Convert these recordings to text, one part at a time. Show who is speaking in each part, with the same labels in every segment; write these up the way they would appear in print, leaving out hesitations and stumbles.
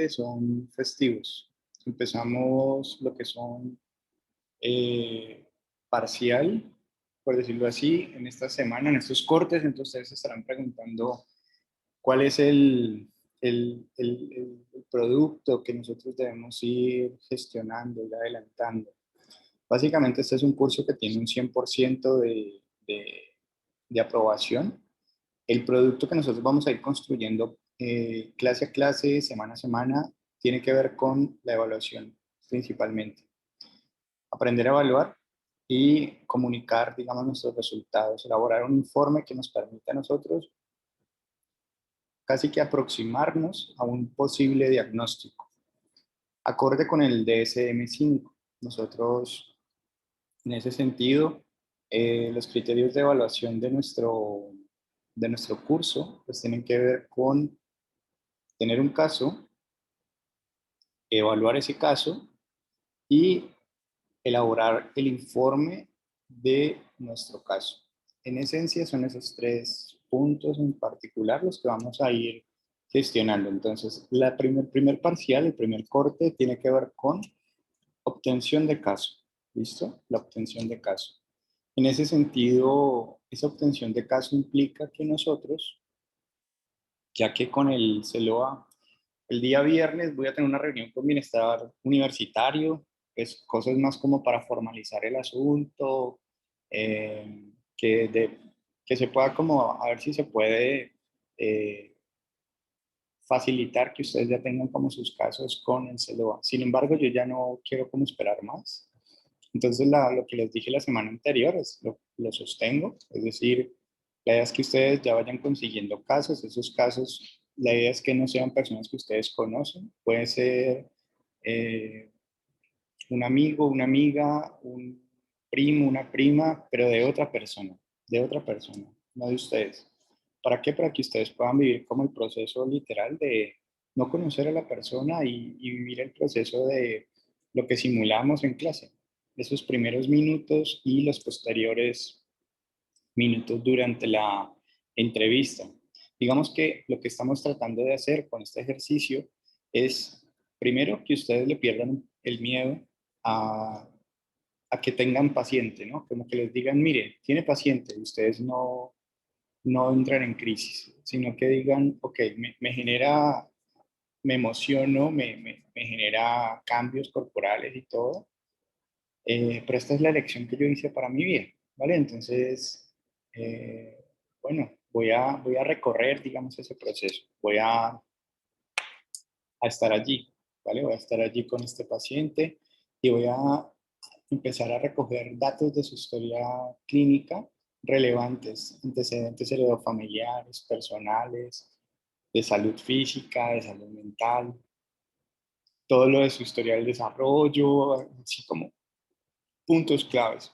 Speaker 1: son festivos. Empezamos lo que son parcial, por decirlo así, en esta semana, en estos cortes. Entonces ustedes se estarán preguntando cuál es el producto que nosotros debemos ir gestionando y adelantando. Básicamente este es un curso que tiene un 100% de aprobación. El producto que nosotros vamos a ir construyendo clase a clase, semana a semana, tiene que ver con la evaluación principalmente. Aprender a evaluar y comunicar, digamos, nuestros resultados, elaborar un informe que nos permita a nosotros casi que aproximarnos a un posible diagnóstico. Acorde con el DSM-5, nosotros, en ese sentido, los criterios de evaluación de nuestro curso pues tienen que ver con tener un caso, evaluar ese caso y elaborar el informe de nuestro caso. En esencia son esos tres puntos en particular los que vamos a ir gestionando. Entonces, primer parcial, el primer corte tiene que ver con obtención de caso. ¿Listo? La obtención de caso. En ese sentido, esa obtención de caso implica que nosotros, ya que con el CELOA, el día viernes voy a tener una reunión con bienestar universitario, pues cosas más como para formalizar el asunto, eh, que, de, que se pueda como, a ver si se puede facilitar que ustedes ya tengan como sus casos con el CELOA. Sin embargo, yo ya no quiero como esperar más. Entonces, lo que les dije la semana anterior lo sostengo, es decir, la idea es que ustedes ya vayan consiguiendo casos, esos casos, la idea es que no sean personas que ustedes conocen, puede ser eh, un amigo, una amiga, un primo, una prima, pero de otra persona, no de ustedes. ¿Para qué? Para que ustedes puedan vivir como el proceso literal de no conocer a la persona y vivir el proceso de lo que simulamos en clase. Esos primeros minutos y los posteriores minutos durante la entrevista. Digamos que lo que estamos tratando de hacer con este ejercicio es, primero, que ustedes le pierdan el miedo a, a que tengan paciente, ¿no? Como que les digan, mire, tiene paciente, y ustedes no entran en crisis, sino que digan, ok, me genera, me emociono, me genera cambios corporales y todo, pero esta es la elección que yo hice para mi vida, ¿vale? Entonces, eh, bueno, voy a recorrer, digamos, ese proceso, voy a estar allí, ¿vale? Voy a estar allí con este paciente y voy a empezar a recoger datos de su historia clínica relevantes, antecedentes heredofamiliares, personales, de salud física, de salud mental, todo lo de su historia del desarrollo, así como puntos claves.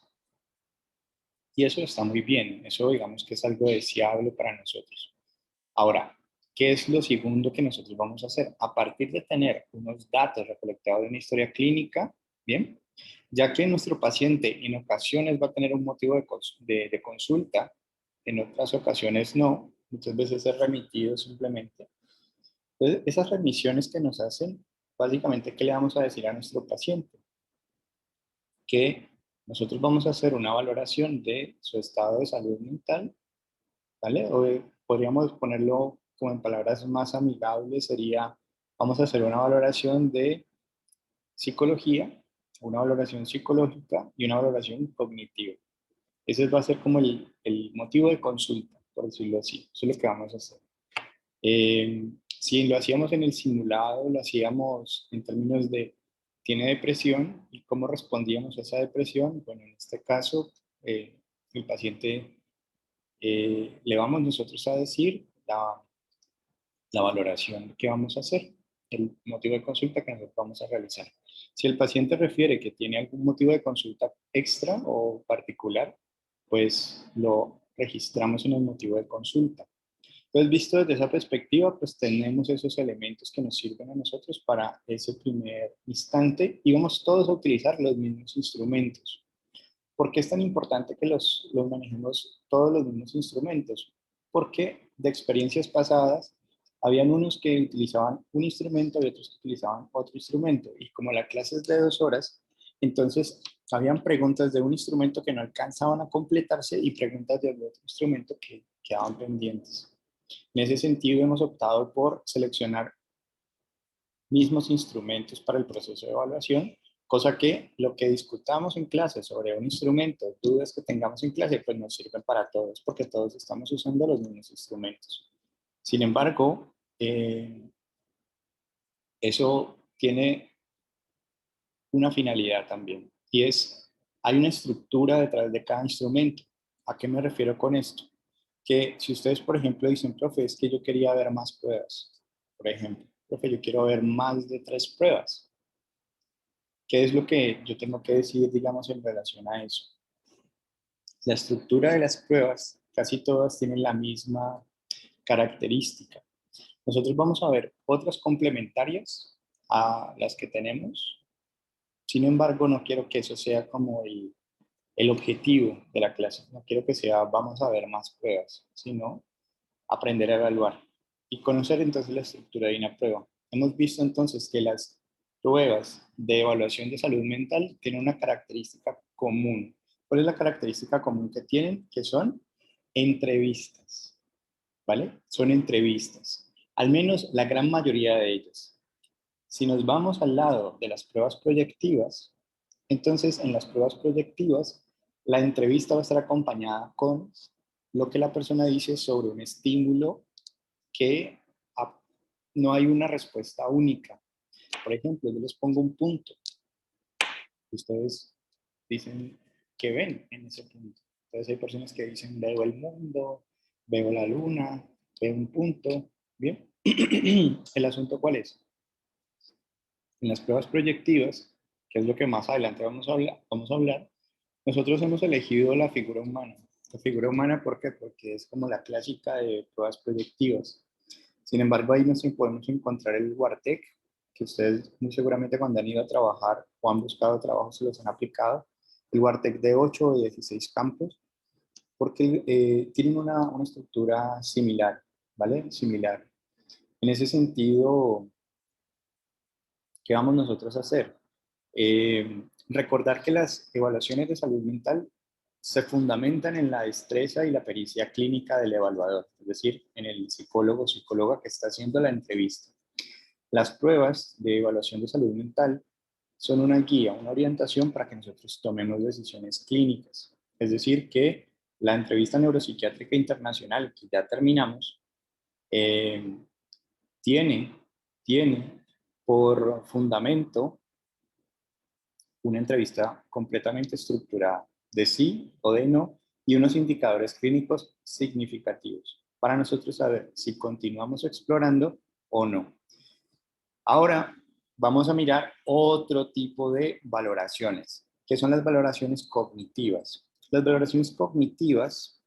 Speaker 1: Y eso está muy bien, eso digamos que es algo deseable para nosotros. Ahora, ¿qué es lo segundo que nosotros vamos a hacer? A partir de tener unos datos recolectados de una historia clínica, ¿bien? Ya que nuestro paciente en ocasiones va a tener un motivo de consulta, en otras ocasiones no, muchas veces es remitido simplemente. Entonces, esas remisiones que nos hacen, básicamente, ¿qué le vamos a decir a nuestro paciente? Que nosotros vamos a hacer una valoración de su estado de salud mental, ¿vale? O podríamos ponerlo como en palabras más amigables, sería, vamos a hacer una valoración de psicología, una valoración psicológica y una valoración cognitiva. Ese va a ser como el motivo de consulta, por decirlo así. Eso es lo que vamos a hacer. Si lo hacíamos en el simulado, lo hacíamos en términos de tiene depresión y cómo respondíamos a esa depresión. Bueno, en este caso, el paciente le vamos nosotros a decir la valoración que vamos a hacer, el motivo de consulta que nosotros vamos a realizar. Si el paciente refiere que tiene algún motivo de consulta extra o particular, pues lo registramos en el motivo de consulta. Entonces, visto desde esa perspectiva, pues tenemos esos elementos que nos sirven a nosotros para ese primer instante y vamos todos a utilizar los mismos instrumentos. ¿Por qué es tan importante que los manejemos todos los mismos instrumentos? Porque de experiencias pasadas Habían unos que utilizaban un instrumento y otros que utilizaban otro instrumento. Y como la clase es de 2 horas, entonces habían preguntas de un instrumento que no alcanzaban a completarse y preguntas del otro instrumento que quedaban pendientes. En ese sentido, hemos optado por seleccionar mismos instrumentos para el proceso de evaluación, cosa que lo que discutamos en clase sobre un instrumento, dudas que tengamos en clase, pues nos sirven para todos, porque todos estamos usando los mismos instrumentos. Sin embargo, eso tiene una finalidad también, y es, hay una estructura detrás de cada instrumento. ¿A qué me refiero con esto? Que si ustedes, por ejemplo, dicen, profe, es que yo quería ver más pruebas, por ejemplo, profe, yo quiero ver más de 3 pruebas. ¿Qué es lo que yo tengo que decir, digamos, en relación a eso? La estructura de las pruebas, casi todas tienen la misma característica. Nosotros vamos a ver otras complementarias a las que tenemos. Sin embargo, no quiero que eso sea como el objetivo de la clase. No quiero que sea vamos a ver más pruebas, sino aprender a evaluar y conocer entonces la estructura de una prueba. Hemos visto entonces que las pruebas de evaluación de salud mental tienen una característica común. ¿Cuál es la característica común que tienen? Que son entrevistas, ¿vale? Son entrevistas, al menos la gran mayoría de ellas. Si nos vamos al lado de las pruebas proyectivas, entonces en las pruebas proyectivas, la entrevista va a estar acompañada con lo que la persona dice sobre un estímulo que no hay una respuesta única. Por ejemplo, yo les pongo un punto. Ustedes dicen que ven en ese punto. Entonces hay personas que dicen, veo el mundo, veo la luna, veo un punto. Bien. ¿El asunto cuál es? En las pruebas proyectivas, que es lo que más adelante vamos a hablar, nosotros hemos elegido la figura humana. La figura humana, ¿por qué? Porque es como la clásica de pruebas proyectivas. Sin embargo, ahí nos podemos encontrar el Wartec, que ustedes muy seguramente cuando han ido a trabajar o han buscado trabajo se los han aplicado. El Wartec de 8 o 16 campos, porque tienen una estructura similar, ¿vale? Similar. En ese sentido, ¿qué vamos nosotros a hacer? Recordar que las evaluaciones de salud mental se fundamentan en la destreza y la pericia clínica del evaluador, es decir, en el psicólogo o psicóloga que está haciendo la entrevista. Las pruebas de evaluación de salud mental son una guía, una orientación para que nosotros tomemos decisiones clínicas. Es decir, que la entrevista neuropsiquiátrica internacional que ya terminamos eh, tiene, tiene por fundamento una entrevista completamente estructurada de sí o de no y unos indicadores clínicos significativos para nosotros saber si continuamos explorando o no. Ahora vamos a mirar otro tipo de valoraciones, que son las valoraciones cognitivas. Las valoraciones cognitivas,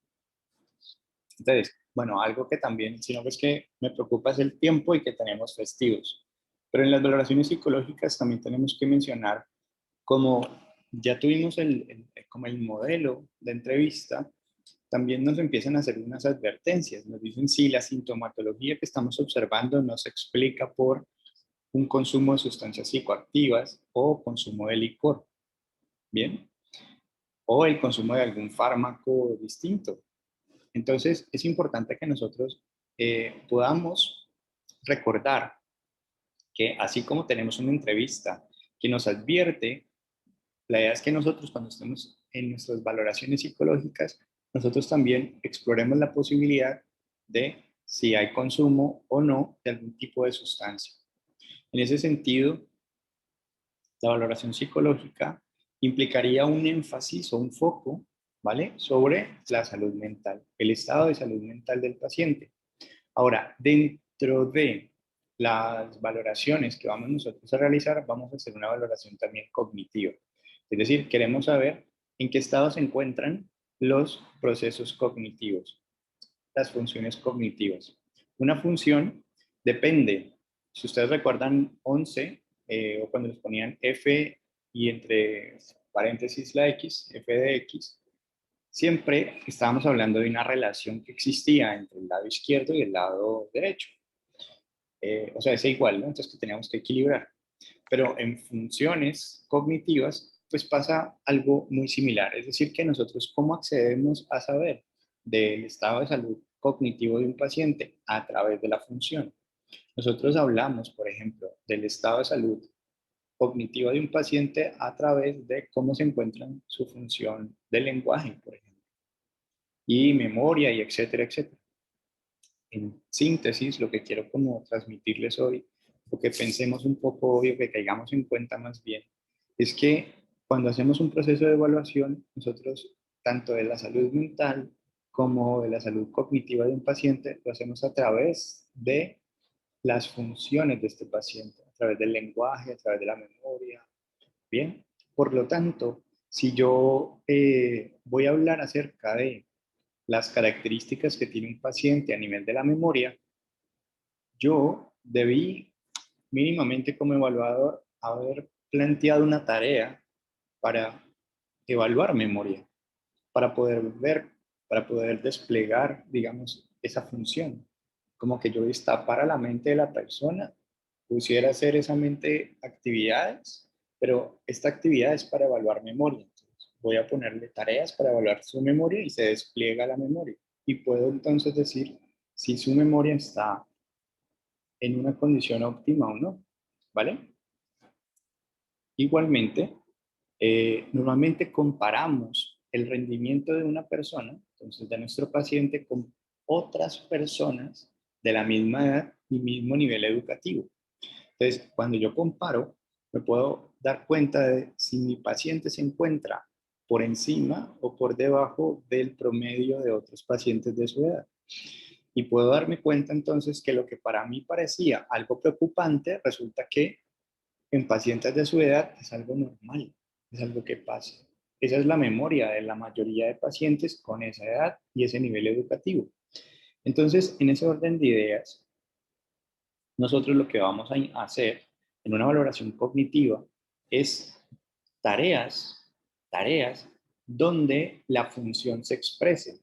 Speaker 1: entonces, bueno, algo que también, sino que es que me preocupa es el tiempo y que tenemos festivos. Pero en las valoraciones psicológicas también tenemos que mencionar como ya tuvimos como el modelo de entrevista, también nos empiezan a hacer unas advertencias. Nos dicen si la sintomatología que estamos observando no se explica por un consumo de sustancias psicoactivas o consumo de licor, ¿bien? O el consumo de algún fármaco distinto. Entonces, es importante que nosotros podamos recordar que así como tenemos una entrevista que nos advierte, la idea es que nosotros cuando estemos en nuestras valoraciones psicológicas, nosotros también exploremos la posibilidad de si hay consumo o no de algún tipo de sustancia. En ese sentido, la valoración psicológica implicaría un énfasis o un foco, ¿vale? Sobre la salud mental, el estado de salud mental del paciente. Ahora, dentro de las valoraciones que vamos nosotros a realizar, vamos a hacer una valoración también cognitiva. Es decir, queremos saber en qué estado se encuentran los procesos cognitivos, las funciones cognitivas. Una función depende, si ustedes recuerdan 11, o cuando les ponían F y entre paréntesis la X, F de X, siempre estábamos hablando de una relación que existía entre el lado izquierdo y el lado derecho. o sea, es igual, ¿no? Entonces que teníamos que equilibrar. Pero en funciones cognitivas, pues pasa algo muy similar. Es decir, que nosotros, ¿cómo accedemos a saber del estado de salud cognitivo de un paciente? A través de la función. Nosotros hablamos, por ejemplo, del estado de salud cognitiva de un paciente a través de cómo se encuentra su función del lenguaje, por ejemplo, y memoria, y etcétera, etcétera. En síntesis, lo que quiero como transmitirles hoy, o que pensemos un poco hoy, o que caigamos en cuenta más bien, es que cuando hacemos un proceso de evaluación, nosotros, tanto de la salud mental como de la salud cognitiva de un paciente, lo hacemos a través de las funciones de este paciente, a través del lenguaje, a través de la memoria. Bien, por lo tanto, si yo voy a hablar acerca de las características que tiene un paciente a nivel de la memoria, yo debí mínimamente como evaluador haber planteado una tarea para evaluar memoria, para poder ver, para poder desplegar, digamos, esa función. Como que yo destapara la mente de la persona, pusiera a hacer esa mente actividades, pero esta actividad es para evaluar memoria. Entonces, voy a ponerle tareas para evaluar su memoria y se despliega la memoria. Y puedo entonces decir si su memoria está en una condición óptima o no, ¿vale? Igualmente, normalmente comparamos el rendimiento de una persona, entonces de nuestro paciente, con otras personas de la misma edad y mismo nivel educativo. Entonces, cuando yo comparo, me puedo dar cuenta de si mi paciente se encuentra por encima o por debajo del promedio de otros pacientes de su edad. Y puedo darme cuenta entonces que lo que para mí parecía algo preocupante, resulta que en pacientes de su edad es algo normal, es algo que pasa. Esa es la memoria de la mayoría de pacientes con esa edad y ese nivel educativo. Entonces, en ese orden de ideas, nosotros lo que vamos a hacer en una valoración cognitiva es tareas donde la función se exprese.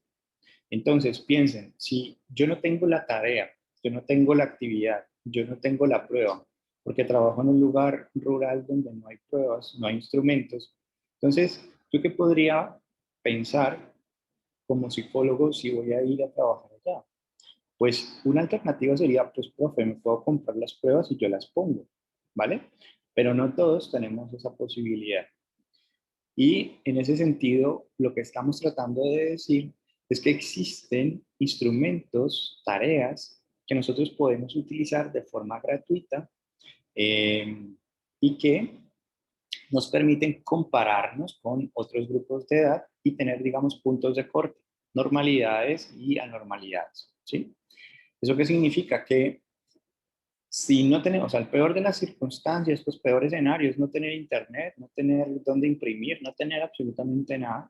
Speaker 1: Entonces, piensen, si yo no tengo la tarea, yo no tengo la actividad, yo no tengo la prueba, porque trabajo en un lugar rural donde no hay pruebas, no hay instrumentos, entonces, ¿yo qué podría pensar como psicólogo si voy a ir a trabajar allá? Pues una alternativa sería, pues, profe, me puedo comprar las pruebas y yo las pongo, ¿vale? Pero no todos tenemos esa posibilidad. Y en ese sentido, lo que estamos tratando de decir es que existen instrumentos, tareas que nosotros podemos utilizar de forma gratuita eh, y que nos permiten compararnos con otros grupos de edad y tener, digamos, puntos de corte, normalidades y anormalidades, ¿sí? ¿Eso qué significa? Que si no tenemos, o sea, el peor de las circunstancias, los peores escenarios, no tener internet, no tener dónde imprimir, no tener absolutamente nada.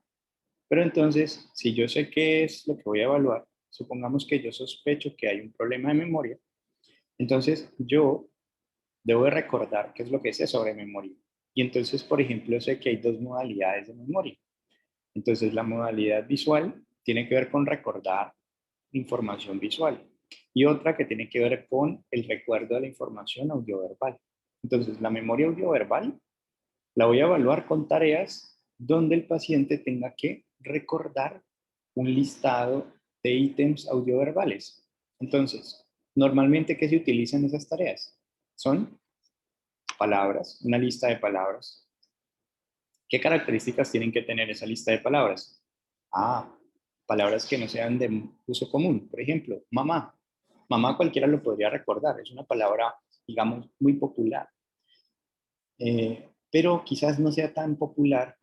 Speaker 1: Pero entonces, si yo sé qué es lo que voy a evaluar, supongamos que yo sospecho que hay un problema de memoria, entonces yo debo de recordar qué es lo que sé sobre memoria. Y entonces, por ejemplo, sé que hay dos modalidades de memoria. Entonces, la modalidad visual tiene que ver con recordar información visual y otra que tiene que ver con el recuerdo de la información audioverbal. Entonces, la memoria audioverbal la voy a evaluar con tareas donde el paciente tenga que recordar un listado de ítems audioverbales. Entonces, normalmente, ¿qué se utilizan esas tareas? Son palabras, una lista de palabras. ¿Qué características tienen que tener esa lista de palabras? Ah, palabras que no sean de uso común. Por ejemplo, mamá. Mamá cualquiera lo podría recordar. Es una palabra, digamos, muy popular. Pero quizás no sea tan popular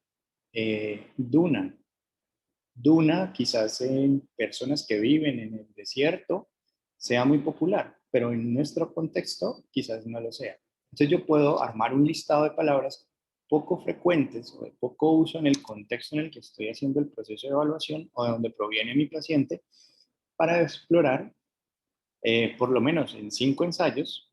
Speaker 1: duna. Duna, quizás en personas que viven en el desierto, sea muy popular, pero en nuestro contexto quizás no lo sea. Entonces yo puedo armar un listado de palabras poco frecuentes o de poco uso en el contexto en el que estoy haciendo el proceso de evaluación o de donde proviene mi paciente para explorar, por lo menos en 5 ensayos,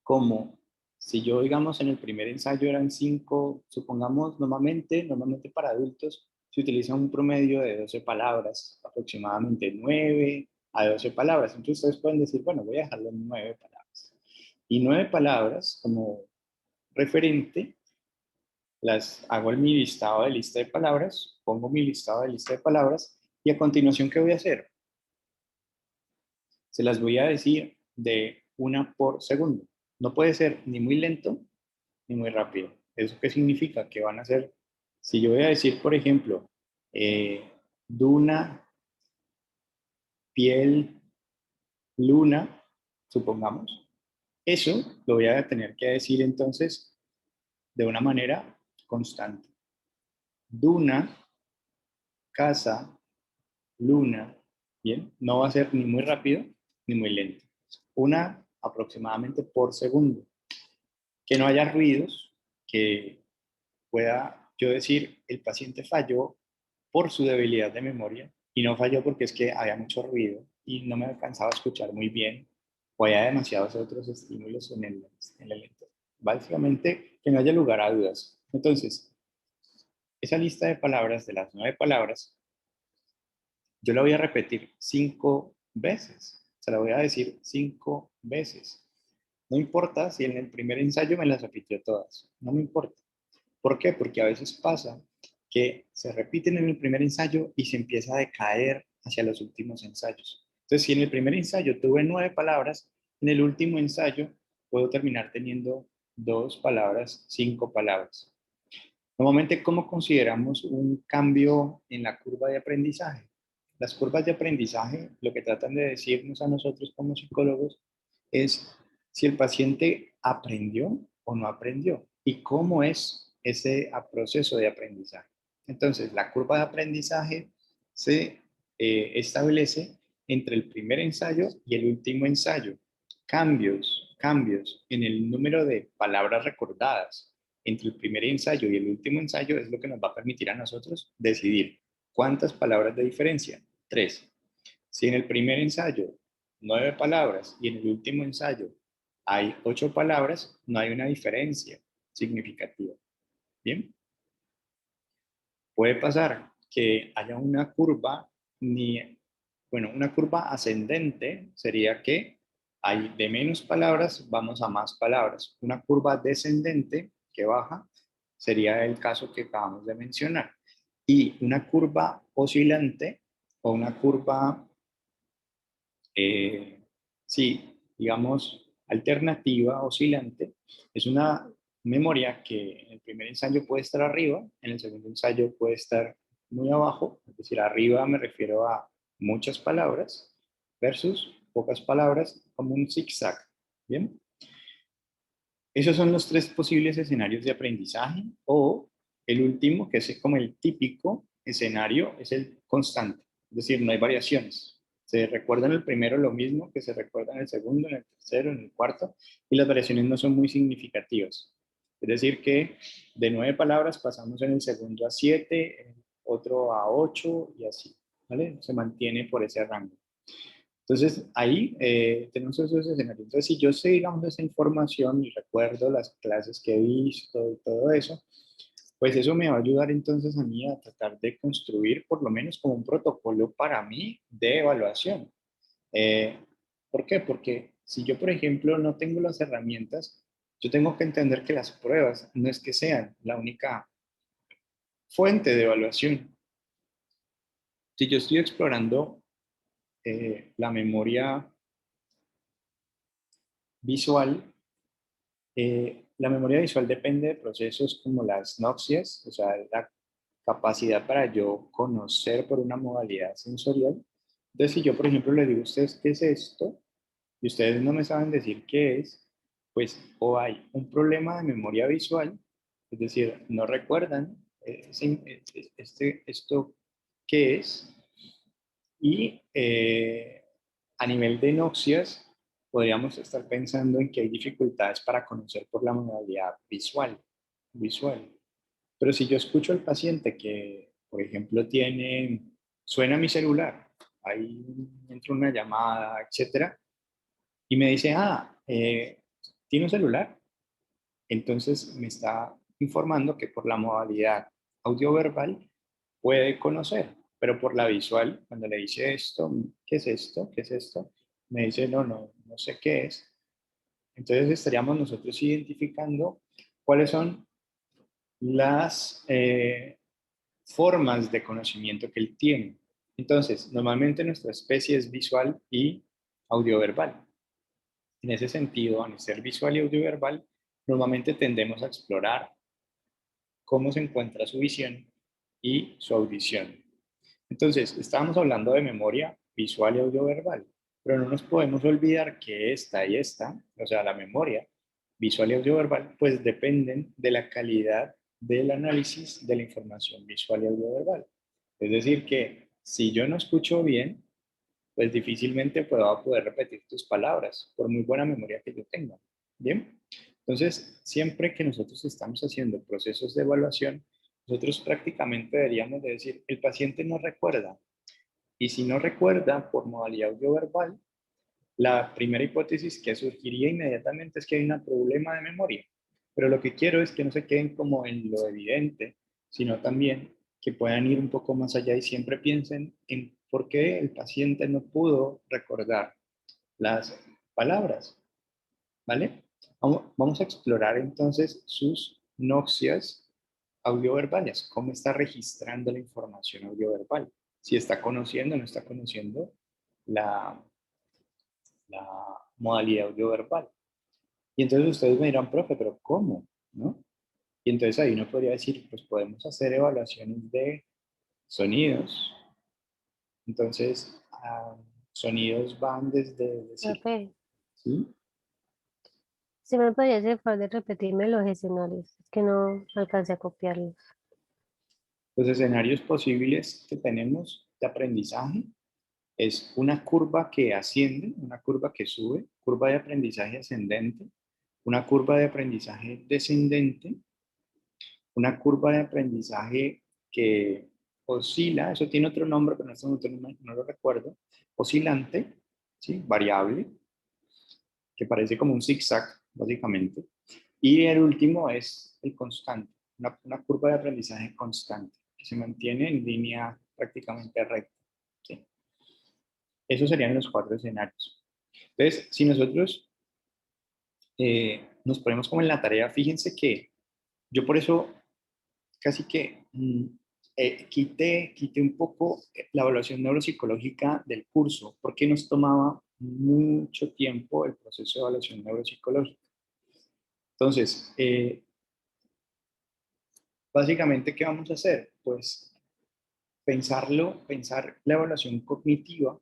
Speaker 1: como si yo, digamos, en el primer ensayo eran 5, supongamos, normalmente para adultos se utiliza un promedio de 12 palabras, aproximadamente 9, a 12 palabras. Entonces ustedes pueden decir, bueno, voy a dejarlo en 9 palabras. Y 9 palabras como referente, las hago en mi listado de lista de palabras, pongo mi listado de lista de palabras y a continuación, ¿qué voy a hacer? Se las voy a decir de una por segundo. No puede ser ni muy lento ni muy rápido. ¿Eso qué significa? Que van a ser, si yo voy a decir, por ejemplo, duna, piel, luna, supongamos, eso lo voy a tener que decir entonces de una manera constante. Duna, casa, luna, ¿bien? No va a ser ni muy rápido ni muy lento. Una aproximadamente por segundo. Que no haya ruidos, que pueda yo decir, el paciente falló por su debilidad de memoria y no falló porque es que había mucho ruido y no me alcanzaba a escuchar muy bien o había demasiados otros estímulos en el entorno. Básicamente, que no haya lugar a dudas. Entonces, esa lista de palabras, de las 9 palabras, yo la voy a repetir 5 veces. Se la voy a decir 5 veces. No importa si en el primer ensayo me las repitió todas. No me importa. ¿Por qué? Porque a veces pasa que se repiten en el primer ensayo y se empieza a decaer hacia los últimos ensayos. Entonces, si en el primer ensayo tuve 9 palabras, en el último ensayo puedo terminar teniendo 2 palabras, 5 palabras. Normalmente, ¿cómo consideramos un cambio en la curva de aprendizaje? Las curvas de aprendizaje lo que tratan de decirnos a nosotros como psicólogos es si el paciente aprendió o no aprendió y cómo es ese proceso de aprendizaje. Entonces, la curva de aprendizaje se establece entre el primer ensayo y el último ensayo. Cambios en el número de palabras recordadas entre el primer ensayo y el último ensayo es lo que nos va a permitir a nosotros decidir cuántas palabras de diferencia. 3. Si en el primer ensayo 9 palabras y en el último ensayo hay 8 palabras, no hay una diferencia significativa. Bien, puede pasar que haya una curva, una curva ascendente sería que hay de menos palabras, vamos a más palabras. Una curva descendente que baja sería el caso que acabamos de mencionar. Y una curva oscilante o una curva, sí, digamos, alternativa, oscilante, es una memoria que en el primer ensayo puede estar arriba, en el segundo ensayo puede estar muy abajo, es decir, arriba me refiero a muchas palabras versus pocas palabras como un zigzag, ¿bien? Esos son los 3 posibles escenarios de aprendizaje o el último, que es como el típico escenario, es el constante, es decir, no hay variaciones. Se recuerda en el primero lo mismo que se recuerda en el segundo, en el tercero, en el cuarto, y las variaciones no son muy significativas. Es decir, que de 9 palabras pasamos en el segundo a 7, en el otro a 8 y así, ¿vale? Se mantiene por ese rango. Entonces, ahí tenemos esos escenarios. Entonces, si yo estoy dando esa información y recuerdo las clases que he visto y todo eso, pues eso me va a ayudar entonces a mí a tratar de construir por lo menos como un protocolo para mí de evaluación. Eh, ¿Por qué? Porque si yo, por ejemplo, no tengo las herramientas, yo tengo que entender que las pruebas no es que sean la única fuente de evaluación. Si yo estoy explorando la memoria visual, la memoria visual depende de procesos como las noxias, o sea, la capacidad para yo conocer por una modalidad sensorial. Entonces, si yo, por ejemplo, les digo a ustedes qué es esto, y ustedes no me saben decir qué es, pues o hay un problema de memoria visual, es decir, no recuerdan esto qué es, y a nivel de noxias, podríamos estar pensando en que hay dificultades para conocer por la modalidad visual. Pero si yo escucho al paciente que, por ejemplo, suena mi celular, ahí entra una llamada, etcétera, y me dice, ¿tiene un celular? Entonces me está informando que por la modalidad audioverbal puede conocer. pero por la visual, cuando le dice esto, ¿qué es esto? ¿Qué es esto? Me dice, no sé qué es. Entonces estaríamos nosotros identificando cuáles son las formas de conocimiento que él tiene. Entonces, normalmente nuestra especie es visual y audioverbal. En ese sentido, al ser visual y audioverbal, normalmente tendemos a explorar cómo se encuentra su visión y su audición. Entonces, estábamos hablando de memoria visual y audioverbal, pero no nos podemos olvidar que esta y esta, o sea, la memoria visual y audioverbal, pues dependen de la calidad del análisis de la información visual y audioverbal. Es decir, que si yo no escucho bien, pues difícilmente puedo poder repetir tus palabras, por muy buena memoria que yo tenga. ¿Bien? Entonces, siempre que nosotros estamos haciendo procesos de evaluación, nosotros prácticamente deberíamos de decir, el paciente no recuerda. Y si no recuerda por modalidad audioverbal, la primera hipótesis que surgiría inmediatamente es que hay un problema de memoria. Pero lo que quiero es que no se queden como en lo evidente, sino también que puedan ir un poco más allá y siempre piensen en por qué el paciente no pudo recordar las palabras, ¿vale? Vamos a explorar entonces sus noxias audioverbales, cómo está registrando la información audioverbal, si está conociendo o no está conociendo la, la modalidad audioverbal. Y entonces ustedes me dirán, profe, pero ¿cómo? ¿No? Y entonces ahí uno podría decir, pues podemos hacer evaluaciones de sonidos. Entonces, sonidos van desde decir,
Speaker 2: Profe,
Speaker 1: ¿sí?
Speaker 2: ¿si me podría hacer el favor de repetirme los escenarios? Es que no alcancé a copiarlos.
Speaker 1: Los escenarios posibles que tenemos de aprendizaje es una curva que asciende, una curva que sube, curva de aprendizaje ascendente, una curva de aprendizaje descendente, una curva de aprendizaje que oscila, eso tiene otro nombre, pero en este momento no lo recuerdo, oscilante, ¿sí? Variable, que parece como un zigzag, básicamente. Y el último es el constante, una curva de aprendizaje constante, que se mantiene en línea prácticamente recta. ¿Sí? Esos serían los cuatro escenarios. Entonces, si nosotros nos ponemos como en la tarea, fíjense que yo por eso casi que quité un poco la evaluación neuropsicológica del curso, porque nos tomaba mucho tiempo el proceso de evaluación neuropsicológica. Entonces, básicamente, ¿qué vamos a hacer? Pues pensar la evaluación cognitiva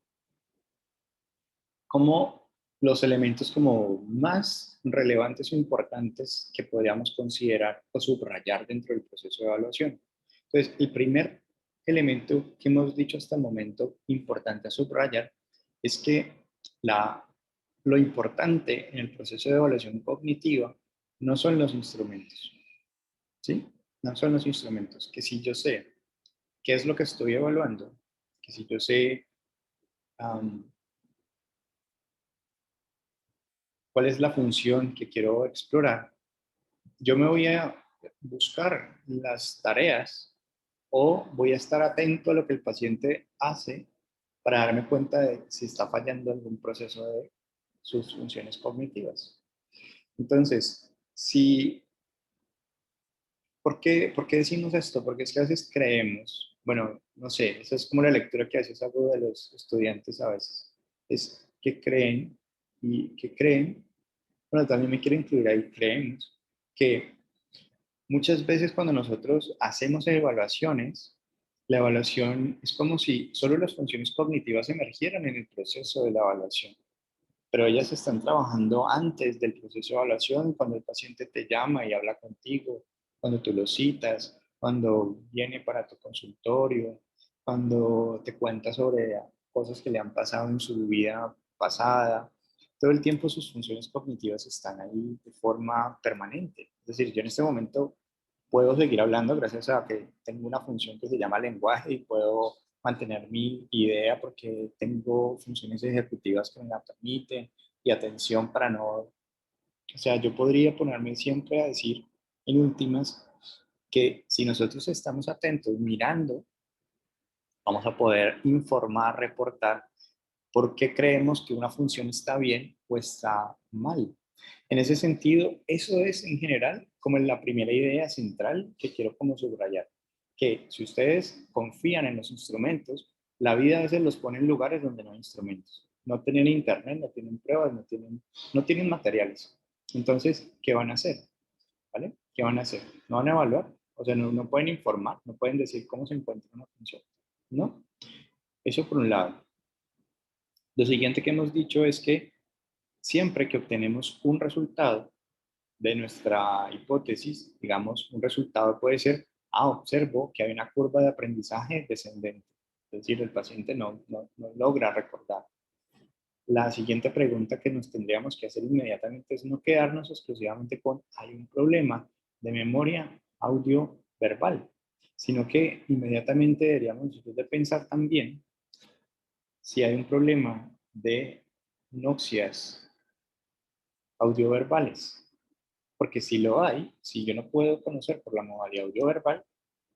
Speaker 1: como los elementos como más relevantes o importantes que podríamos considerar o subrayar dentro del proceso de evaluación. Entonces, el primer elemento que hemos dicho hasta el momento importante a subrayar es que lo importante en el proceso de evaluación cognitiva no son los instrumentos, ¿sí? No son los instrumentos, que si yo sé qué es lo que estoy evaluando, que si yo sé um, cuál es la función que quiero explorar, yo me voy a buscar las tareas o voy a estar atento a lo que el paciente hace para darme cuenta de si está fallando algún proceso de sus funciones cognitivas. Entonces, si, por qué decimos esto? Porque es que a veces creemos, bueno, no sé, esa es como la lectura que a veces hago de los estudiantes a veces, es que creen y que creen, bueno, también me quiero incluir ahí, creemos que muchas veces cuando nosotros hacemos evaluaciones, la evaluación es como si solo las funciones cognitivas emergieran en el proceso de la evaluación, pero ellas están trabajando antes del proceso de evaluación, cuando el paciente te llama y habla contigo, cuando tú lo citas, cuando viene para tu consultorio, cuando te cuenta sobre cosas que le han pasado en su vida pasada. Todo el tiempo sus funciones cognitivas están ahí de forma permanente. Es decir, yo en este momento puedo seguir hablando gracias a que tengo una función que se llama lenguaje y puedo mantener mi idea porque tengo funciones ejecutivas que me la permiten y atención para no, o sea, yo podría ponerme siempre a decir en últimas que si nosotros estamos atentos mirando Vamos a poder informar, reportar por qué creemos que una función está bien o está mal. En ese sentido, eso es en general como la primera idea central que quiero como subrayar, que si ustedes confían en los instrumentos, la vida a veces los pone en lugares donde no hay instrumentos. No tienen internet, no tienen pruebas, no tienen materiales. Entonces, ¿qué van a hacer? ¿Vale? ¿Qué van a hacer? No van a evaluar, o sea, no pueden informar, no pueden decir cómo se encuentra una función. ¿No? Eso por un lado. Lo siguiente que hemos dicho es que siempre que obtenemos un resultado de nuestra hipótesis, digamos, un resultado puede ser, observo que hay una curva de aprendizaje descendente, es decir, el paciente no logra recordar. La siguiente pregunta que nos tendríamos que hacer inmediatamente es no quedarnos exclusivamente con hay un problema de memoria audio verbal, sino que inmediatamente deberíamos de pensar también si hay un problema de noxias audioverbales. Porque si lo hay, si yo no puedo conocer por la modalidad audioverbal,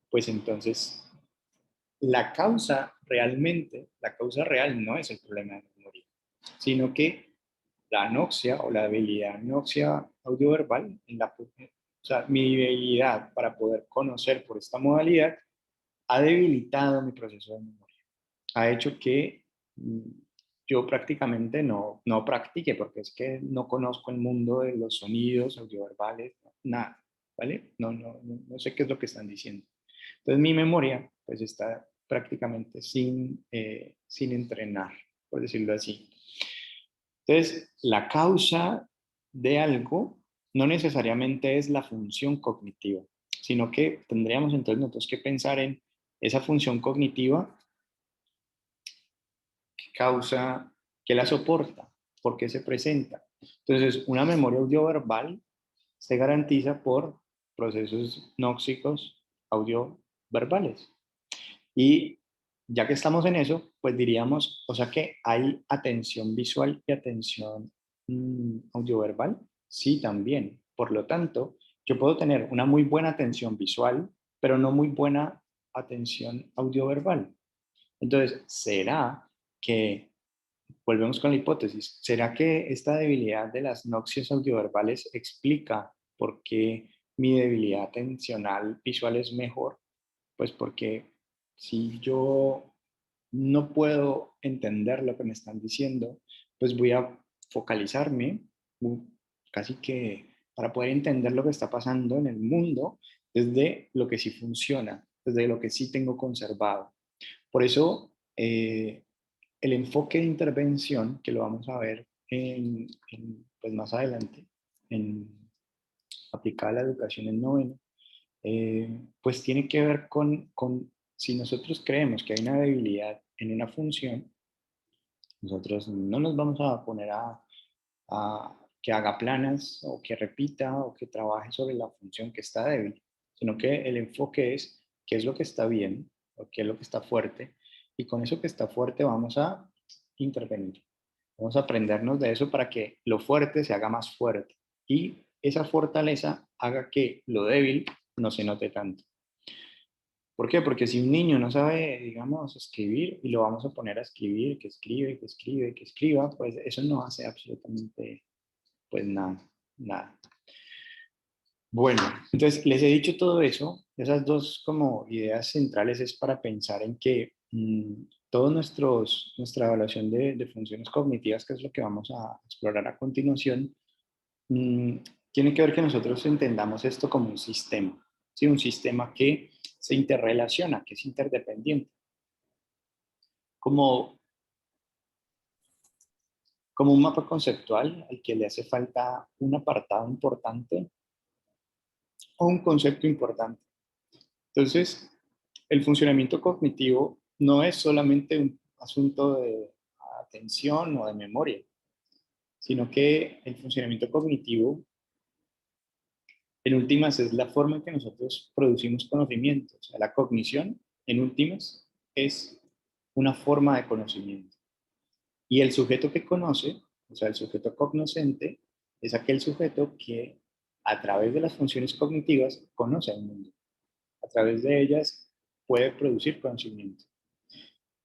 Speaker 1: pues entonces la causa real no es el problema de memoria, sino que la anoxia o la debilidad anoxia audioverbal, o sea, mi debilidad para poder conocer por esta modalidad ha debilitado mi proceso de memoria. Ha hecho que yo prácticamente no practique, porque es que no conozco el mundo de los sonidos audioverbales, nada, ¿vale? No sé qué es lo que están diciendo. Entonces mi memoria pues está prácticamente sin entrenar, por decirlo así. Entonces, la causa de algo no necesariamente es la función cognitiva, sino que tendríamos entonces nosotros que pensar en esa función cognitiva que causa, que la soporta, por qué se presenta. Entonces, una memoria audioverbal se garantiza por procesos nóxicos audioverbales. Y ya que estamos en eso, pues diríamos, o sea que hay atención visual y atención audioverbal. Sí, también. Por lo tanto, yo puedo tener una muy buena atención visual, pero no muy buena atención audioverbal. Entonces, ¿será que, volvemos con la hipótesis, ¿será que esta debilidad de las noxias audioverbales explica por qué mi debilidad atencional visual es mejor? Pues porque si yo no puedo entender lo que me están diciendo, pues voy a focalizarme casi que para poder entender lo que está pasando en el mundo desde lo que sí funciona, desde lo que sí tengo conservado. Por eso, el enfoque de intervención, que lo vamos a ver pues más adelante, en aplicada a la educación en noveno, pues tiene que ver con si nosotros creemos que hay una debilidad en una función, nosotros no nos vamos a poner a que haga planas o que repita o que trabaje sobre la función que está débil, sino que el enfoque es qué es lo que está bien o qué es lo que está fuerte, y con eso que está fuerte vamos a intervenir. Vamos a aprendernos de eso para que lo fuerte se haga más fuerte y esa fortaleza haga que lo débil no se note tanto. ¿Por qué? Porque si un niño no sabe, digamos, escribir y lo vamos a poner a escribir, que escribe, que escribe, que escriba, pues eso no hace absolutamente, pues nada, nada. Bueno, entonces les he dicho todo eso, esas dos como ideas centrales es para pensar en que toda nuestra evaluación de funciones cognitivas, que es lo que vamos a explorar a continuación, mm, tiene que ver que nosotros entendamos esto como un sistema, ¿sí? Un sistema que se interrelaciona, que es interdependiente, como, como un mapa conceptual al que le hace falta un apartado importante o un concepto importante. Entonces, el funcionamiento cognitivo no es solamente un asunto de atención o de memoria, sino que el funcionamiento cognitivo, en últimas, es la forma en que nosotros producimos conocimiento. O sea, la cognición, en últimas, es una forma de conocimiento. Y el sujeto que conoce, o sea, el sujeto cognoscente, es aquel sujeto que a través de las funciones cognitivas conoce al mundo. A través de ellas puede producir conocimiento.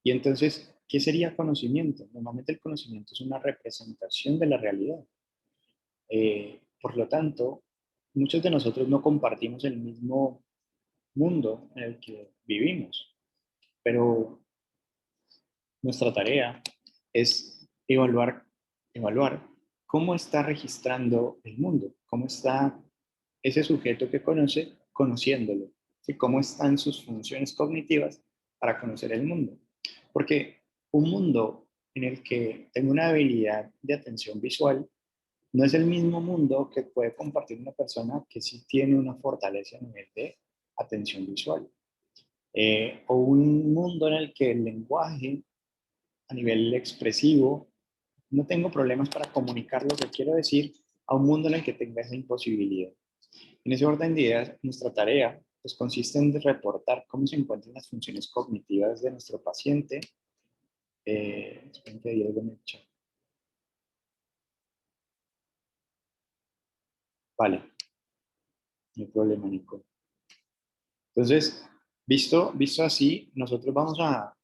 Speaker 1: Y entonces, ¿qué sería conocimiento? Normalmente el conocimiento es una representación de la realidad. Por lo tanto, muchos de nosotros no compartimos el mismo mundo en el que vivimos, pero nuestra tarea es evaluar cómo está registrando el mundo, cómo está ese sujeto que conoce conociéndolo, ¿sí? Cómo están sus funciones cognitivas para conocer el mundo. Porque un mundo en el que tengo una habilidad de atención visual no es el mismo mundo que puede compartir una persona que sí tiene una fortaleza a nivel de atención visual. O un mundo en el que el lenguaje a nivel expresivo, no tengo problemas para comunicar lo que quiero decir a un mundo en el que tenga esa imposibilidad. En ese orden de ideas, nuestra tarea pues, consiste en reportar cómo se encuentran las funciones cognitivas de nuestro paciente. Esperen que Diego me echa. Vale, no hay problema, Nico. Entonces, visto así, nosotros vamos a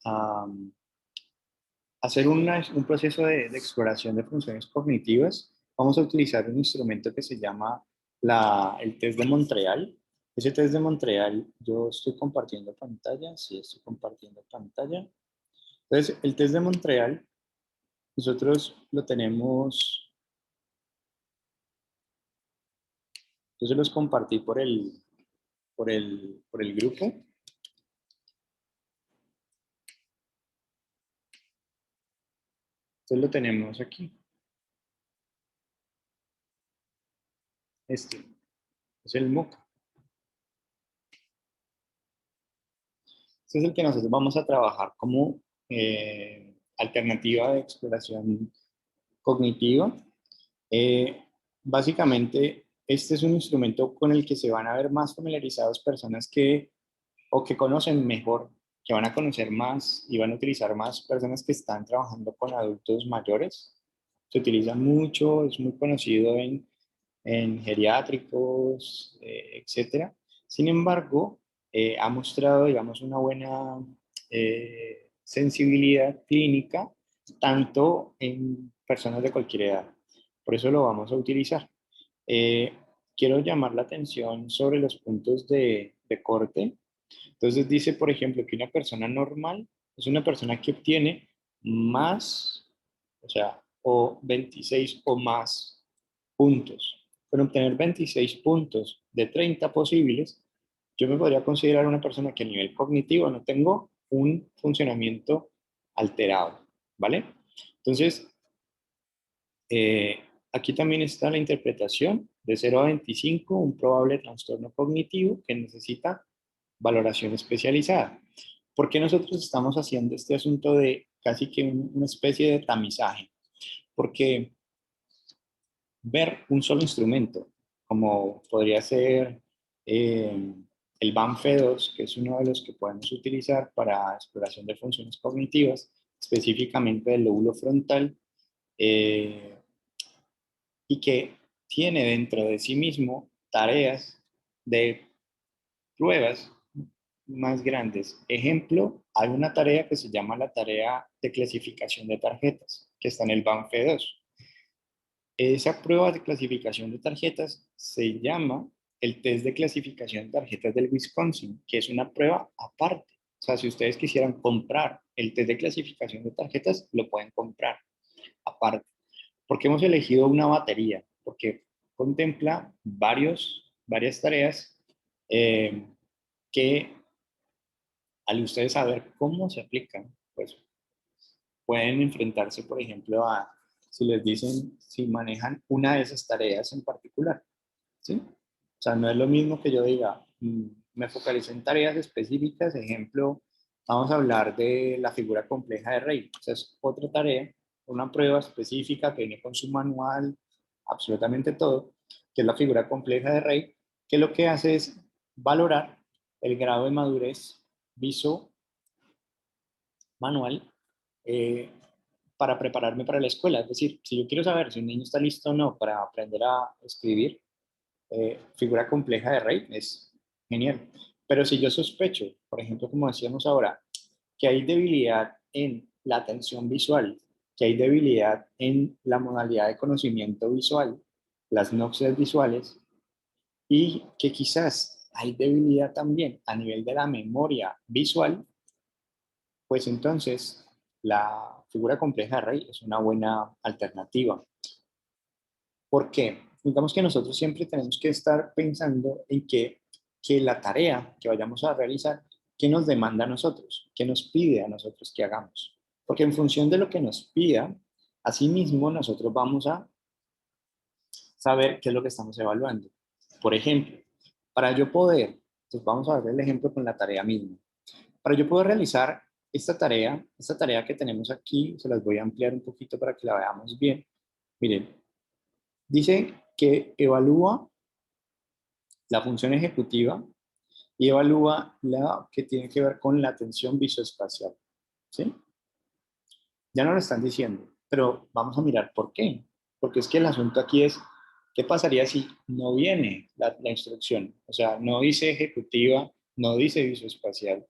Speaker 1: hacer un proceso de exploración de funciones cognitivas. Vamos a utilizar un instrumento que se llama el test de Montreal. Ese test de Montreal, yo estoy compartiendo pantalla, sí, estoy compartiendo pantalla. Entonces, el test de Montreal, nosotros lo tenemos, yo se los compartí por el grupo. Entonces lo tenemos aquí. Este es el MOOC. Este es el que nosotros vamos a trabajar como alternativa de exploración cognitiva. Básicamente, este es un instrumento con el que se van a ver más familiarizados personas que conocen mejor, que van a conocer más y van a utilizar más personas que están trabajando con adultos mayores. Se utiliza mucho, es muy conocido en geriátricos, etcétera. Sin embargo, ha mostrado, digamos, una buena sensibilidad clínica, tanto en personas de cualquier edad. Por eso lo vamos a utilizar. Eh, Quiero llamar la atención sobre los puntos de corte. Entonces dice, por ejemplo, que una persona normal es una persona que obtiene más, o sea, o 26 o más puntos. Con obtener 26 puntos de 30 posibles, yo me podría considerar una persona que a nivel cognitivo no tengo un funcionamiento alterado, ¿vale? Entonces, eh, aquí también está la interpretación de 0 a 25, un probable trastorno cognitivo que necesita valoración especializada. ¿Por qué nosotros estamos haciendo este asunto de casi que una especie de tamizaje? Porque ver un solo instrumento, como podría ser el BAMFE2, que es uno de los que podemos utilizar para exploración de funciones cognitivas, específicamente del lóbulo frontal, eh, y que tiene dentro de sí mismo tareas de pruebas más grandes. Ejemplo, hay una tarea que se llama la tarea de clasificación de tarjetas, que está en el BANFE2. Esa prueba de clasificación de tarjetas se llama el test de clasificación de tarjetas del Wisconsin, que es una prueba aparte. O sea, si ustedes quisieran comprar el test de clasificación de tarjetas, lo pueden comprar aparte. ¿Por qué hemos elegido una batería? Porque contempla varias tareas eh, que al ustedes saber cómo se aplican, pues pueden enfrentarse, por ejemplo, a si les dicen si manejan una de esas tareas en particular, ¿sí? O sea, no es lo mismo que yo diga, me focalizo en tareas específicas, ejemplo, vamos a hablar de la figura compleja de Rey. O sea, es otra tarea, una prueba específica que viene con su manual, absolutamente todo, que es la figura compleja de Rey, que lo que hace es valorar el grado de madurez viso manual eh, para prepararme para la escuela. Es decir, si yo quiero saber si un niño está listo o no para aprender a escribir, figura compleja de Rey es genial. Pero si yo sospecho, por ejemplo, como decíamos ahora, que hay debilidad en la atención visual, que hay debilidad en la modalidad de conocimiento visual, las nopcias visuales, y que quizás hay debilidad también a nivel de la memoria visual, pues entonces la figura compleja de Rey es una buena alternativa. ¿Por qué? Digamos que nosotros siempre tenemos que estar pensando en que la tarea que vayamos a realizar, ¿qué nos demanda a nosotros? ¿Qué nos pide a nosotros que hagamos? Porque en función de lo que nos pida, asimismo nosotros vamos a saber qué es lo que estamos evaluando. Por ejemplo, para yo poder, entonces vamos a ver el ejemplo con la tarea misma. Para yo poder realizar esta tarea que tenemos aquí, se las voy a ampliar un poquito para que la veamos bien. Miren, dice que evalúa la función ejecutiva y evalúa la que tiene que ver con la atención visoespacial. ¿Sí? Ya no lo están diciendo, pero vamos a mirar por qué. Porque es que el asunto aquí es, ¿qué pasaría si no viene la instrucción? O sea, no dice ejecutiva, no dice visoespacial.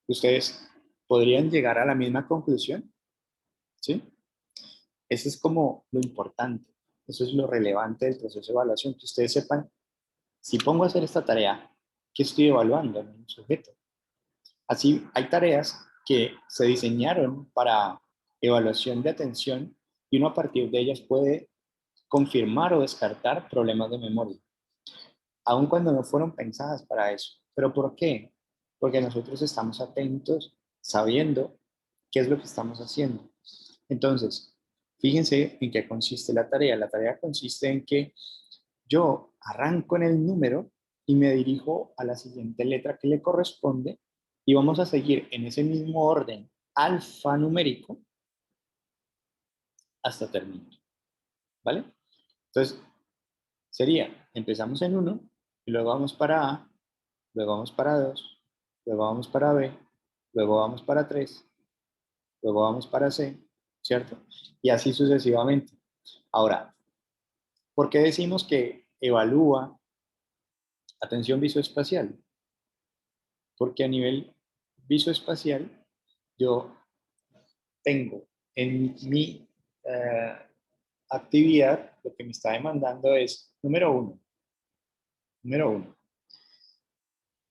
Speaker 1: Ustedes podrían llegar a la misma conclusión, ¿sí? Eso es como lo importante. Eso es lo relevante del proceso de evaluación, que ustedes sepan, si pongo a hacer esta tarea, ¿qué estoy evaluando en un sujeto? Así, hay tareas que se diseñaron para evaluación de atención y uno a partir de ellas puede confirmar o descartar problemas de memoria, aun cuando no fueron pensadas para eso. ¿Pero por qué? Porque nosotros estamos atentos sabiendo qué es lo que estamos haciendo. Entonces, fíjense en qué consiste la tarea. La tarea consiste en que yo arranco en el número y me dirijo a la siguiente letra que le corresponde y vamos a seguir en ese mismo orden alfanumérico hasta terminar, ¿vale? Entonces, sería, empezamos en uno y luego vamos para A, luego vamos para 2, luego vamos para B, luego vamos para 3, luego vamos para C, ¿cierto? Y así sucesivamente. Ahora, ¿por qué decimos que evalúa atención visoespacial? Porque a nivel visoespacial yo tengo en mi actividad, lo que me está demandando es, número uno,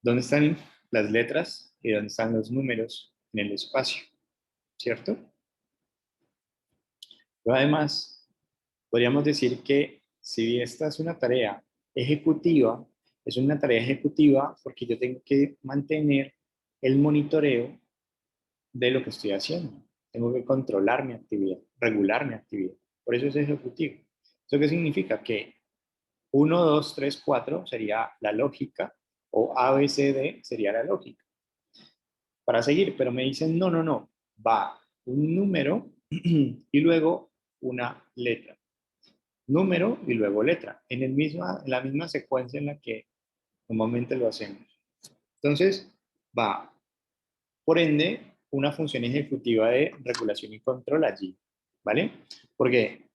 Speaker 1: ¿dónde están las letras y dónde están los números en el espacio? ¿Cierto? Pero además, podríamos decir que si esta es una tarea ejecutiva, es una tarea ejecutiva porque yo tengo que mantener el monitoreo de lo que estoy haciendo. Tengo que controlar mi actividad, regular mi actividad. Por eso es ejecutivo. ¿Eso qué significa? Que 1, 2, 3, 4 sería la lógica o A, B, C, D sería la lógica. Para seguir, pero me dicen, no, no, no, va un número y luego una letra. Número y luego letra, en la misma secuencia en la que normalmente lo hacemos. Entonces, va, por ende, una función ejecutiva de regulación y control allí, ¿vale? Porque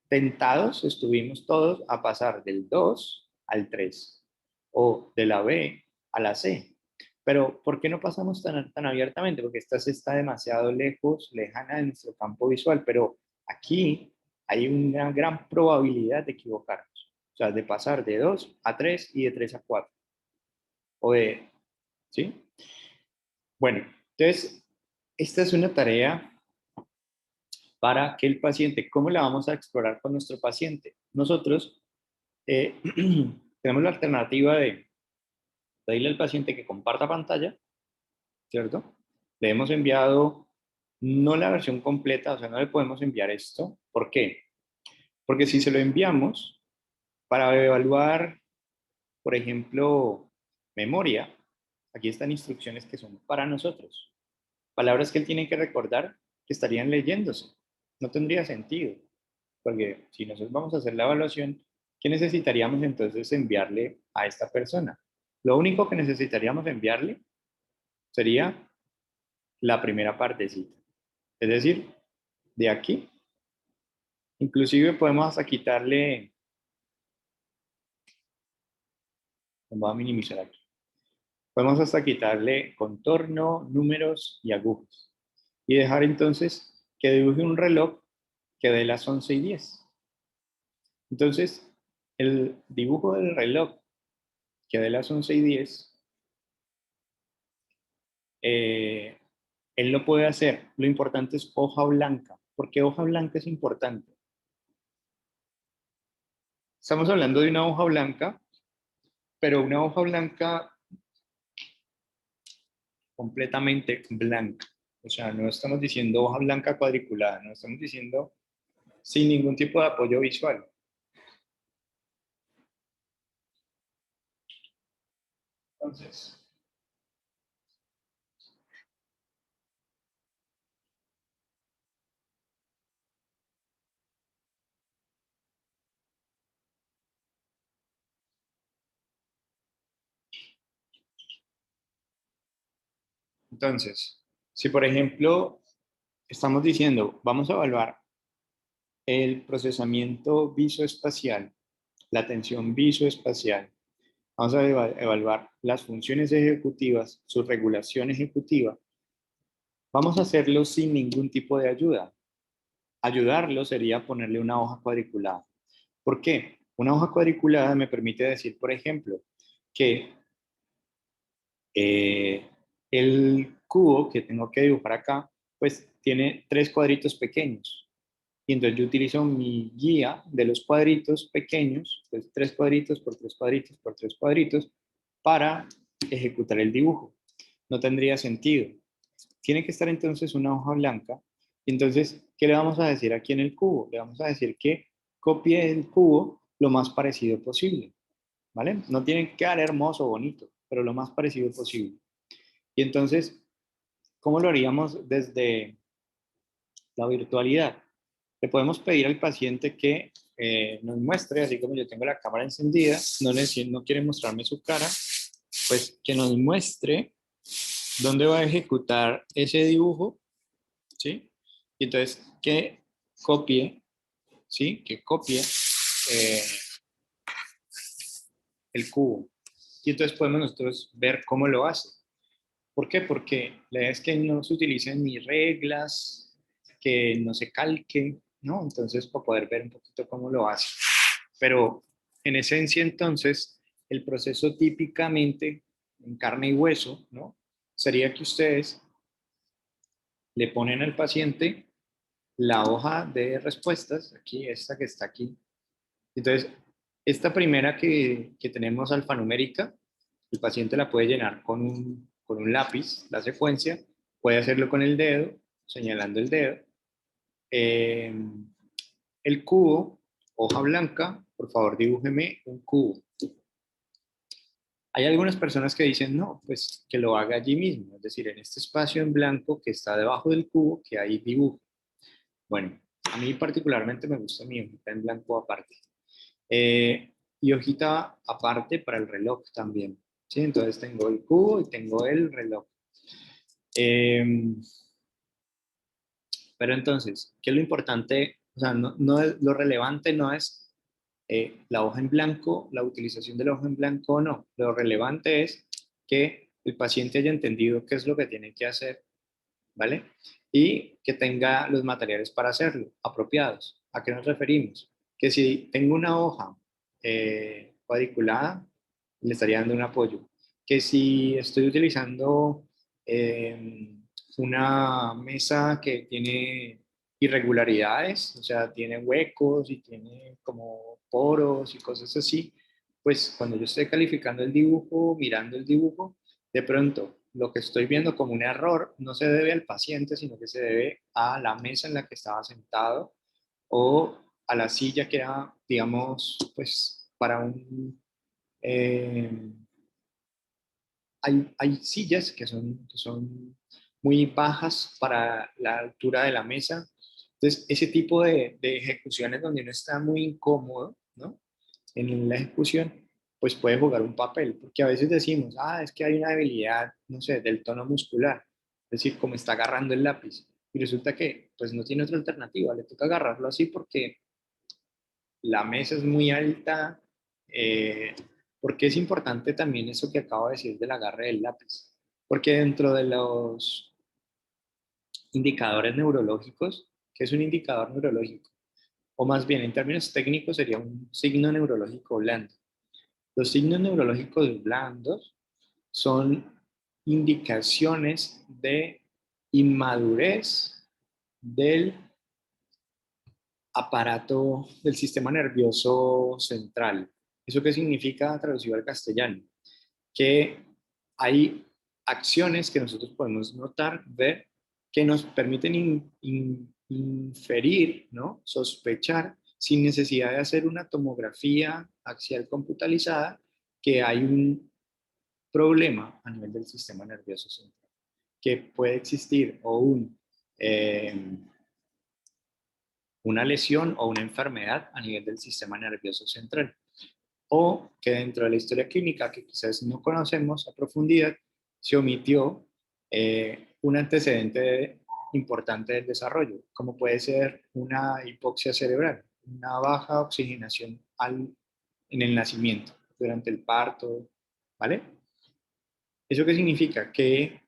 Speaker 1: tentados estuvimos todos a pasar del 2 al 3 o de la B a la C. Pero, ¿por qué no pasamos tan abiertamente? Porque esta C está demasiado lejos, lejana de nuestro campo visual, pero aquí hay una gran probabilidad de equivocarnos. O sea, de pasar de 2 a 3 y de 3 a 4. O de, ¿sí? Bueno, entonces, esta es una tarea para que el paciente, ¿cómo la vamos a explorar con nuestro paciente? Nosotros tenemos la alternativa de pedirle al paciente que comparta pantalla, ¿cierto? Le hemos enviado no la versión completa, o sea, no le podemos enviar esto. ¿Por qué? Porque si se lo enviamos para evaluar, por ejemplo, memoria, aquí están instrucciones que son para nosotros. Palabras que él tiene que recordar que estarían leyéndose. No tendría sentido, porque si nosotros vamos a hacer la evaluación, ¿qué necesitaríamos entonces enviarle a esta persona? Lo único que necesitaríamos enviarle sería la primera partecita. Es decir, de aquí, inclusive podemos hasta quitarle, vamos a minimizar aquí, podemos hasta quitarle contorno, números y agujas. y dejar entonces que dibuje un reloj que dé las 11:10. Entonces, el dibujo del reloj que dé las 11:10, él lo puede hacer. Lo importante es hoja blanca. ¿Por qué hoja blanca es importante? Estamos hablando de una hoja blanca, pero una hoja blanca completamente blanca. O sea, no estamos diciendo hoja blanca cuadriculada, no estamos diciendo sin ningún tipo de apoyo visual. Entonces, si por ejemplo estamos diciendo, vamos a evaluar el procesamiento visoespacial, la atención visoespacial, vamos a evaluar las funciones ejecutivas, su regulación ejecutiva, vamos a hacerlo sin ningún tipo de ayuda. Ayudarlo sería ponerle una hoja cuadriculada. ¿Por qué? Una hoja cuadriculada me permite decir, por ejemplo, que eh, el cubo que tengo que dibujar acá, pues tiene 3 cuadritos pequeños. Y entonces yo utilizo mi guía de los cuadritos pequeños, pues 3 cuadritos por 3 cuadritos por 3 cuadritos, para ejecutar el dibujo. No tendría sentido. Tiene que estar entonces una hoja blanca. Y entonces, ¿qué le vamos a decir aquí en el cubo? Le vamos a decir que copie el cubo lo más parecido posible, ¿vale? No tiene que quedar hermoso o bonito, pero lo más parecido posible. Y entonces, ¿cómo lo haríamos desde la virtualidad? Le podemos pedir al paciente que nos muestre, así como yo tengo la cámara encendida, no quiere mostrarme su cara, pues que nos muestre dónde va a ejecutar ese dibujo, ¿sí? Y entonces que copie, ¿sí? Que copie eh, el cubo. Y entonces podemos nosotros ver cómo lo hace. ¿Por qué? Porque la idea es que no se utilicen ni reglas, que no se calque, ¿no? Entonces, para poder ver un poquito cómo lo hace. Pero en esencia, entonces, el proceso típicamente en carne y hueso, ¿no? Sería que ustedes le ponen al paciente la hoja de respuestas, aquí, esta que está aquí. Entonces, esta primera que tenemos alfanumérica, el paciente la puede llenar con un lápiz, la secuencia, puede hacerlo con el dedo, señalando el dedo. Eh, el cubo, hoja blanca, por favor dibújeme un cubo. Hay algunas personas que dicen, no, pues que lo haga allí mismo, es decir, en este espacio en blanco que está debajo del cubo, que hay dibujo. Bueno, a mí particularmente me gusta mi hojita en blanco aparte. Y hojita aparte para el reloj también. ¿Sí? Entonces tengo el cubo y tengo el reloj. Eh, pero entonces, ¿qué es lo importante? O sea, lo relevante no es la hoja en blanco, la utilización de la hoja en blanco o no. Lo relevante es que el paciente haya entendido qué es lo que tiene que hacer, ¿vale? Y que tenga los materiales para hacerlo, apropiados. ¿A qué nos referimos? Que si tengo una hoja cuadriculada, le estaría dando un apoyo. Que si estoy utilizando una mesa que tiene irregularidades, o sea, tiene huecos y tiene como poros y cosas así, pues cuando yo estoy calificando el dibujo, mirando el dibujo, de pronto lo que estoy viendo como un error no se debe al paciente, sino que se debe a la mesa en la que estaba sentado o a la silla que era, digamos, pues para un... hay sillas que son muy bajas para la altura de la mesa. Entonces, ese tipo de ejecuciones donde uno está muy incómodo, ¿no? En la ejecución, pues puede jugar un papel, porque a veces decimos, ah, es que hay una debilidad, no sé, del tono muscular, es decir, como está agarrando el lápiz, y resulta que pues no tiene otra alternativa, le toca agarrarlo así porque la mesa es muy alta, porque es importante también eso que acabo de decir del agarre del lápiz, porque dentro de los indicadores neurológicos. ¿Qué es un indicador neurológico? O más bien, en términos técnicos, sería un signo neurológico blando. Los signos neurológicos blandos son indicaciones de inmadurez del aparato del sistema nervioso central. ¿Eso qué significa traducido al castellano? Que hay acciones que nosotros podemos notar, ver, que nos permiten inferir, ¿no? Sospechar, sin necesidad de hacer una tomografía axial computarizada, que hay un problema a nivel del sistema nervioso central, que puede existir o una lesión o una enfermedad a nivel del sistema nervioso central, o que dentro de la historia clínica, que quizás no conocemos a profundidad, se omitió un antecedente importante del desarrollo, como puede ser una hipoxia cerebral, una baja oxigenación en el nacimiento, durante el parto, ¿vale? ¿Eso qué significa? Que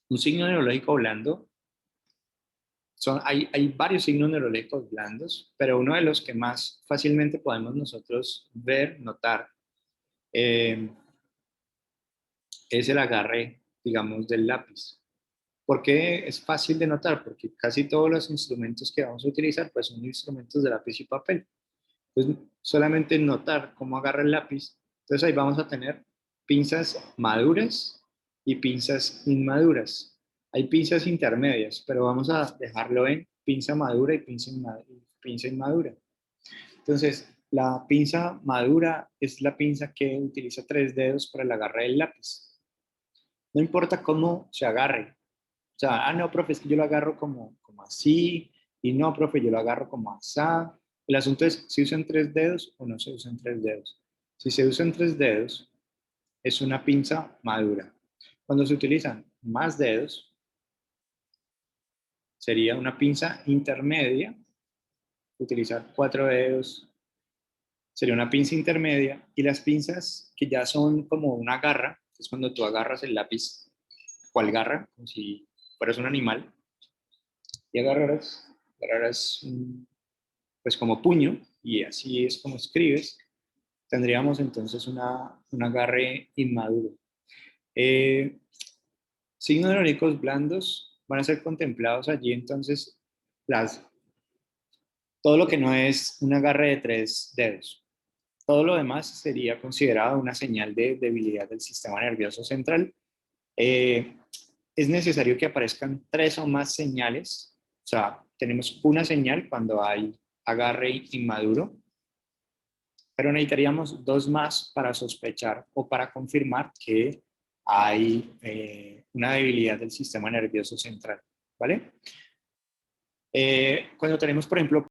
Speaker 1: un signo neurológico blando, hay varios signos neurológicos blandos, pero uno de los que más fácilmente podemos nosotros ver, notar, eh, es el agarre, digamos, del lápiz. ¿Por qué es fácil de notar? Porque casi todos los instrumentos que vamos a utilizar pues son instrumentos de lápiz y papel. Entonces, solamente notar cómo agarra el lápiz. Entonces ahí vamos a tener pinzas maduras y pinzas inmaduras. Hay pinzas intermedias, pero vamos a dejarlo en pinza madura y pinza inmadura. Entonces, la pinza madura es la pinza que utiliza 3 dedos para el agarre del lápiz. No importa cómo se agarre. O sea, no, profe, es que yo lo agarro como así, y no, profe, yo lo agarro como asá. El asunto es si usan 3 dedos o no se usan 3 dedos. Si se usan 3 dedos, es una pinza madura. Cuando se utilizan más dedos, sería una pinza intermedia. Utilizar 4 dedos sería una pinza intermedia. Y las pinzas que ya son como una garra, es cuando tú agarras el lápiz, ¿cuál garra? Como si fueras un animal, y agarras pues como puño, y así es como escribes, tendríamos entonces un agarre inmaduro. Eh, Signos neurológicos blandos van a ser contemplados allí entonces las, todo lo que no es un agarre de 3 dedos. Todo lo demás sería considerado una señal de debilidad del sistema nervioso central. Eh, es necesario que aparezcan 3 o más señales. O sea, tenemos una señal cuando hay agarre inmaduro, pero necesitaríamos 2 más para sospechar o para confirmar que hay una debilidad del sistema nervioso central, ¿vale? Cuando tenemos, por ejemplo,